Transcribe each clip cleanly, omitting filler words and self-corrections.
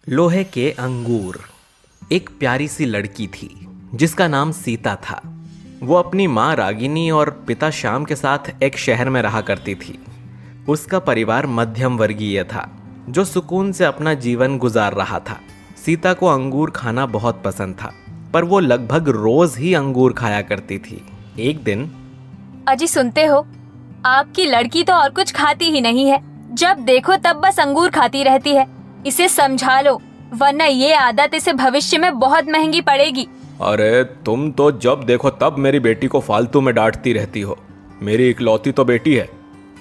लोहे के अंगूर। एक प्यारी सी लड़की थी जिसका नाम सीता था। वो अपनी माँ रागिनी और पिता श्याम के साथ एक शहर में रहा करती थी। उसका परिवार मध्यम वर्गीय था जो सुकून से अपना जीवन गुजार रहा था। सीता को अंगूर खाना बहुत पसंद था, पर वो लगभग रोज ही अंगूर खाया करती थी। एक दिन, अजी सुनते हो, आपकी लड़की तो और कुछ खाती ही नहीं है। जब देखो तब बस अंगूर खाती रहती है। इसे समझा लो, वरना ये आदत इसे भविष्य में बहुत महंगी पड़ेगी। अरे तुम तो जब देखो तब मेरी बेटी को फालतू में डांटती रहती हो। मेरी इकलौती तो बेटी है,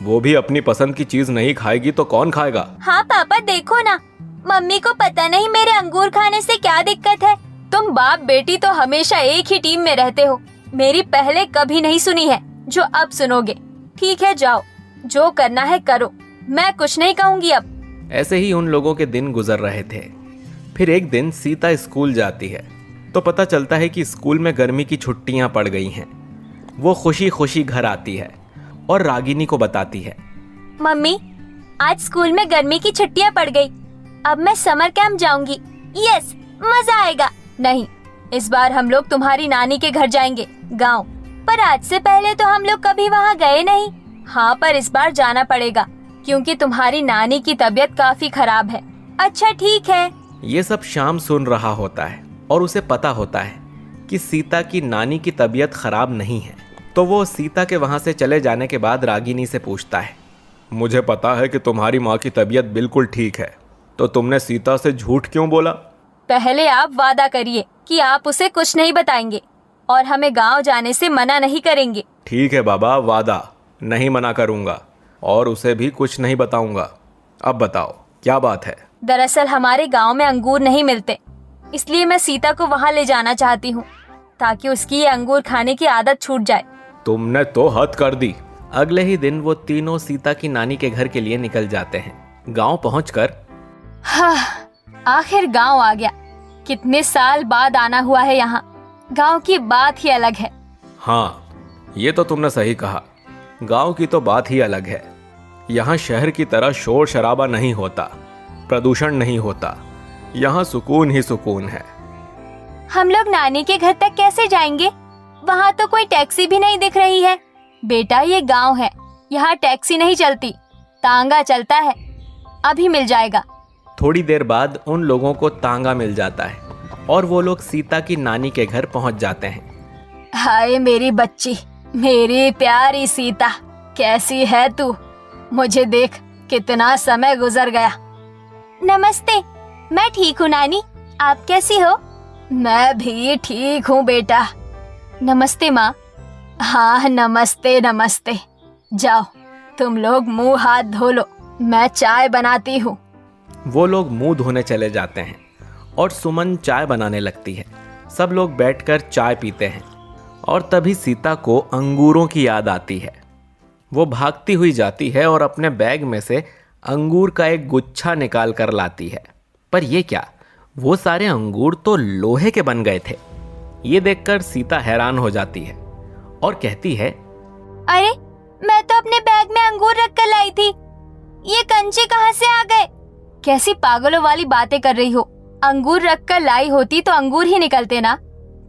वो भी अपनी पसंद की चीज नहीं खाएगी तो कौन खाएगा। हाँ पापा, देखो ना, मम्मी को पता नहीं मेरे अंगूर खाने से क्या दिक्कत है। तुम बाप बेटी तो हमेशा एक ही टीम में रहते हो। मेरी पहले कभी नहीं सुनी है जो अब सुनोगे। ठीक है, जाओ, जो करना है करो, मैं कुछ नहीं कहूँगी अब। ऐसे ही उन लोगों के दिन गुजर रहे थे। फिर एक दिन सीता स्कूल जाती है तो पता चलता है कि स्कूल में गर्मी की छुट्टियां पड़ गई हैं। वो खुशी खुशी घर आती है और रागिनी को बताती है, मम्मी, आज स्कूल में गर्मी की छुट्टियां पड़ गई। अब मैं समर कैंप जाऊंगी। यस, मजा आएगा। नहीं, इस बार हम लोग तुम्हारी नानी के घर जाएंगे, गांव। पर आज से पहले तो हम लोग कभी वहाँ गए नहीं। हाँ, पर इस बार जाना पड़ेगा क्योंकि तुम्हारी नानी की तबीयत काफी खराब है। अच्छा ठीक है। ये सब श्याम सुन रहा होता है और उसे पता होता है कि सीता की नानी की तबीयत खराब नहीं है। तो वो सीता के वहाँ से चले जाने के बाद रागिनी से पूछता है, मुझे पता है कि तुम्हारी माँ की तबीयत बिल्कुल ठीक है, तो तुमने सीता से झूठ क्यों बोला? पहले आप वादा करिए कि आप उसे कुछ नहीं बताएंगे और हमें गांव जाने से मना नहीं करेंगे। ठीक है बाबा, वादा, नहीं मना करूँगा और उसे भी कुछ नहीं बताऊँगा। अब बताओ क्या बात है? दरअसल हमारे गांव में अंगूर नहीं मिलते, इसलिए मैं सीता को वहां ले जाना चाहती हूँ ताकि उसकी ये अंगूर खाने की आदत छूट जाए। तुमने तो हद कर दी। अगले ही दिन वो तीनों सीता की नानी के घर के लिए निकल जाते हैं। गांव पहुंचकर, हाँ, आखिर गांव आ गया। कितने साल बाद आना हुआ है यहाँ। गांव की बात ही अलग है। हाँ, ये तो तुमने सही कहा। गांव की तो बात ही अलग है। यहाँ शहर की तरह शोर शराबा नहीं होता, प्रदूषण नहीं होता। यहाँ सुकून ही सुकून है। हम लोग नानी के घर तक कैसे जाएंगे? वहाँ तो कोई टैक्सी भी नहीं दिख रही है। बेटा, ये गांव है, यहाँ टैक्सी नहीं चलती, तांगा चलता है। अभी मिल जाएगा। थोड़ी देर बाद उन लोगों को तांगा मिल जाता है और वो लोग सीता की नानी के घर पहुंच जाते हैं। हाय मेरी बच्ची, मेरी प्यारी सीता, कैसी है तू? मुझे देख, कितना समय गुजर गया। नमस्ते, मैं ठीक हूँ नानी, आप कैसी हो? मैं भी ठीक हूँ बेटा। नमस्ते माँ। हाँ, नमस्ते नमस्ते। जाओ, तुम लोग मुंह हाथ धो लो, मैं चाय बनाती हूँ। वो लोग मुंह धोने चले जाते हैं और सुमन चाय बनाने लगती है। सब लोग बैठकर चाय पीते हैं और तभी सीता को अंगूरों की याद आती है। वो भागती हुई जाती है और अपने बैग में से अंगूर का एक गुच्छा निकाल कर लाती है। पर ये क्या, वो सारे अंगूर तो लोहे के बन गए थे। ये देखकर सीता हैरान हो जाती है और कहती है, अरे, मैं तो अपने बैग में अंगूर रख कर लाई थी, ये कंचे कहाँ से आ गए? कैसी पागलों वाली बातें कर रही हो। अंगूर रख कर लाई होती तो अंगूर ही निकलते ना।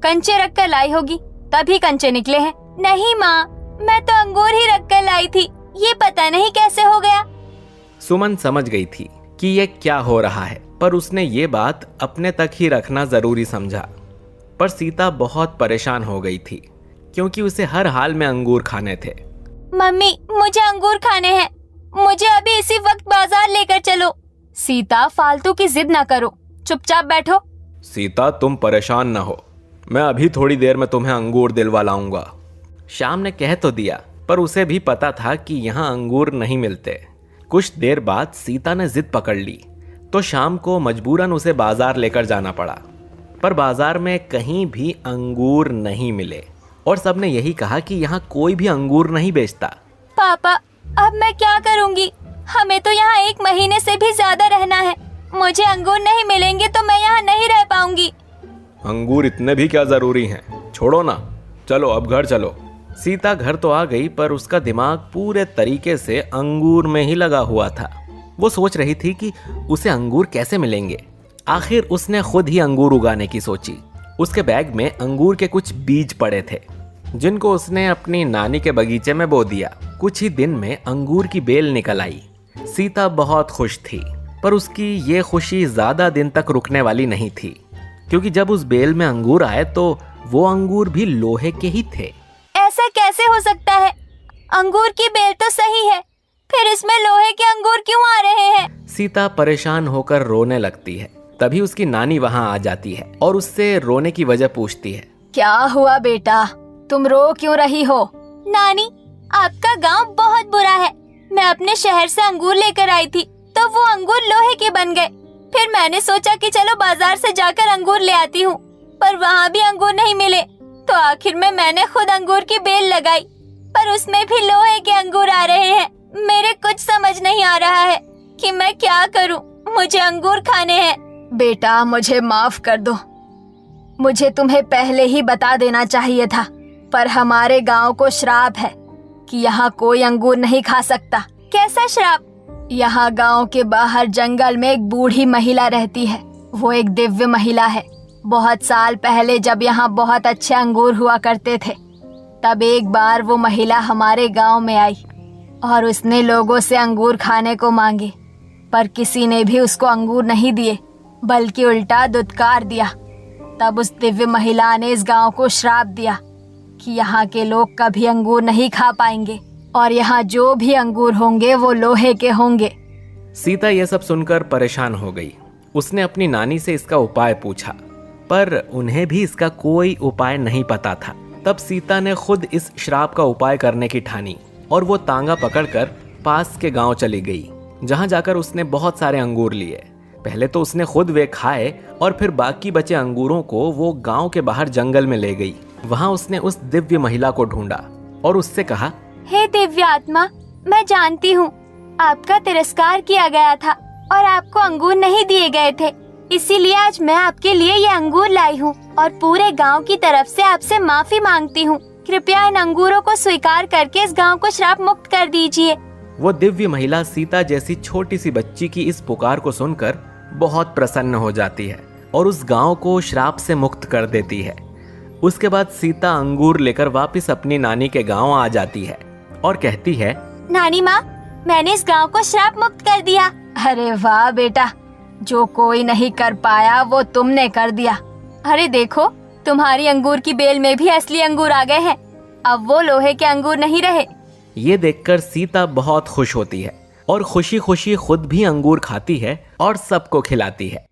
कंचे रख कर लाई होगी तभी कंचे निकले हैं। नहीं माँ, मैं तो अंगूर ही रख कर लाई थी, ये पता नहीं कैसे हो गया। सुमन समझ गई थी कि ये क्या हो रहा है, पर उसने ये बात अपने तक ही रखना जरूरी समझा। पर सीता बहुत परेशान हो गई थी क्योंकि उसे हर हाल में अंगूर खाने थे। मम्मी, मुझे अंगूर खाने हैं, मुझे अभी इसी वक्त बाजार लेकर चलो। सीता, फालतू की जिद ना करो, चुपचाप बैठो। सीता, तुम परेशान ना हो, मैं अभी थोड़ी देर में तुम्हें अंगूर दिलवा लाऊंगा। श्याम ने कह तो दिया, पर उसे भी पता था कि यहाँ अंगूर नहीं मिलते। कुछ देर बाद सीता ने जिद पकड़ ली तो शाम को मजबूरन उसे बाजार लेकर जाना पड़ा। पर बाजार में कहीं भी अंगूर नहीं मिले और सबने यही कहा कि यहाँ कोई भी अंगूर नहीं बेचता। पापा, अब मैं क्या करूँगी? हमें तो यहाँ 1 महीने से भी ज्यादा रहना है। मुझे अंगूर नहीं मिलेंगे तो मैं यहाँ नहीं रह पाऊंगी। अंगूर इतने भी क्या जरूरी हैं? छोड़ो ना, चलो अब घर चलो। सीता घर तो आ गई पर उसका दिमाग पूरे तरीके से अंगूर में ही लगा हुआ था। वो सोच रही थी कि उसे अंगूर कैसे मिलेंगे। आखिर उसने खुद ही अंगूर उगाने की सोची। उसके बैग में अंगूर के कुछ बीज पड़े थे जिनको उसने अपनी नानी के बगीचे में बो दिया। कुछ ही दिन में अंगूर की बेल निकल आई। सीता बहुत खुश थी, पर उसकी ये खुशी ज्यादा दिन तक रुकने वाली नहीं थी, क्योंकि जब उस बेल में अंगूर आए तो वो अंगूर भी लोहे के ही थे। ऐसा कैसे हो सकता है? अंगूर की बेल तो सही है, फिर इसमें लोहे के अंगूर क्यों आ रहे हैं? सीता परेशान होकर रोने लगती है। तभी उसकी नानी वहां आ जाती है और उससे रोने की वजह पूछती है। क्या हुआ बेटा, तुम रो क्यों रही हो? नानी, आपका गांव बहुत बुरा है। मैं अपने शहर से अंगूर लेकर आई थी तो वो अंगूर लोहे के बन गए। फिर मैंने सोचा कि चलो बाजार से जाकर अंगूर ले आती हूँ, पर वहाँ भी अंगूर नहीं मिले। तो आखिर में मैंने खुद अंगूर की बेल लगाई, पर उसमें भी लोहे के अंगूर आ रहे हैं। मेरे कुछ समझ नहीं आ रहा है कि मैं क्या करूँ। मुझे अंगूर खाने हैं। बेटा, मुझे माफ कर दो। मुझे तुम्हें पहले ही बता देना चाहिए था, पर हमारे गांव को श्राप है कि यहाँ कोई अंगूर नहीं खा सकता। कैसा श्राप? यहाँ गांव के बाहर जंगल में एक बूढ़ी महिला रहती है। वो एक दिव्य महिला है। बहुत साल पहले जब यहाँ बहुत अच्छे अंगूर हुआ करते थे, तब एक बार वो महिला हमारे गांव में आई और उसने लोगों से अंगूर खाने को मांगे, पर किसी ने भी उसको अंगूर नहीं दिए, बल्कि उल्टा दुत्कार दिया। तब उस दिव्य महिला ने इस गांव को श्राप दिया कि यहाँ के लोग कभी अंगूर नहीं खा पाएंगे और यहाँ जो भी अंगूर होंगे वो लोहे के होंगे। सीता यह सब सुनकर परेशान हो गई। उसने अपनी नानी से इसका उपाय पूछा, पर उन्हें भी इसका कोई उपाय नहीं पता था। तब सीता ने खुद इस श्राप का उपाय करने की ठानी और वो तांगा पकड़कर पास के गांव चली गई, जहां जाकर उसने बहुत सारे अंगूर लिए। पहले तो उसने खुद वे खाए और फिर बाकी बचे अंगूरों को वो गांव के बाहर जंगल में ले गई। वहां उसने उस दिव्य महिला को ढूंढा और उससे कहा, हे दिव्य आत्मा, मैं जानती हूँ आपका तिरस्कार किया गया था और आपको अंगूर नहीं दिए गए थे, इसीलिए आज मैं आपके लिए ये अंगूर लाई हूँ और पूरे गांव की तरफ से आपसे माफी मांगती हूँ। कृपया इन अंगूरों को स्वीकार करके इस गांव को श्राप मुक्त कर दीजिए। वो दिव्य महिला सीता जैसी छोटी सी बच्ची की इस पुकार को सुनकर बहुत प्रसन्न हो जाती है और उस गांव को श्राप से मुक्त कर देती है। उसके बाद सीता अंगूर लेकर वापस अपनी नानी के गांव आ जाती है और कहती है, नानी माँ, मैंने इस गांव को श्राप मुक्त कर दिया। अरे वाह बेटा, जो कोई नहीं कर पाया वो तुमने कर दिया। अरे देखो, तुम्हारी अंगूर की बेल में भी असली अंगूर आ गए हैं। अब वो लोहे के अंगूर नहीं रहे। ये देखकर सीता बहुत खुश होती है और खुशी खुशी खुद भी अंगूर खाती है और सबको खिलाती है।